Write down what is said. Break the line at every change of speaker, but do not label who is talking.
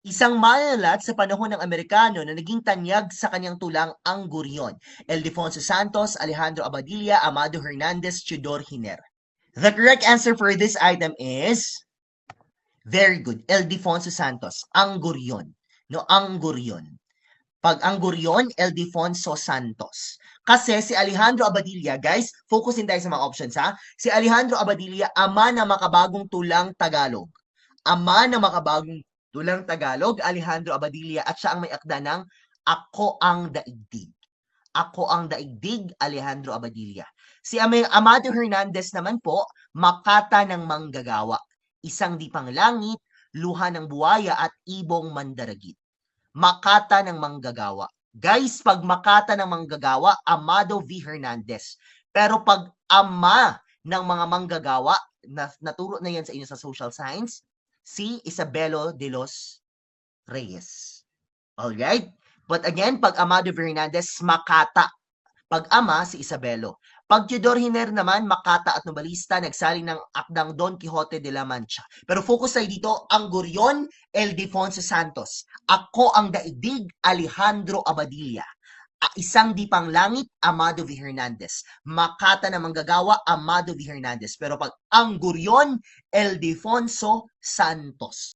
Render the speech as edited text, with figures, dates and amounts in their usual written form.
Isang manunulat sa panahon ng Amerikano na naging tanyag sa kanyang tulang ang Gurion, Ildefonso Santos, Alejandro Abadilla, Amado Hernandez, Chidor Hiner. The correct answer for this item is very good, Ildefonso Santos, ang Gurion. No, ang Gurion. Pag ang Gurion, Ildefonso Santos. Kasi si Alejandro Abadilla, guys, focusin tayo sa mga options ha. Si Alejandro Abadilla, ama ng makabagong tulang Tagalog. Ama ng makabagong tulang Tagalog, Alejandro Abadilla, at siya ang may akda ng Ako ang Daigdig. Ako ang Daigdig, Alejandro Abadilla. Si Amado Hernandez naman po, Makata ng Manggagawa. Isang Dipang Langit, Luha ng Buwaya at Ibong Mandaragit. Makata ng Manggagawa. Guys, pag Makata ng Manggagawa, Amado V. Hernandez. Pero pag ama ng mga manggagawa, naturo na yan sa inyo sa social science, si Isabelo de los Reyes. Alright? But again, pag Amado V. Hernandez, Makata. Pag ama, si Isabelo. Pag Theodore Hiner naman, Makata at novelista, nagsaling ng akdang Don Quixote de la Mancha. Pero focus tayo dito, ang Gurion, Ildefonso Santos. Ako ang Daigdig, Alejandro Abadilla. Isang Dipang Langit, Amado V. Hernandez. Makata na Manggagawa, Amado V. Hernandez. Pero pag ang Gurion, Ildefonso Santos.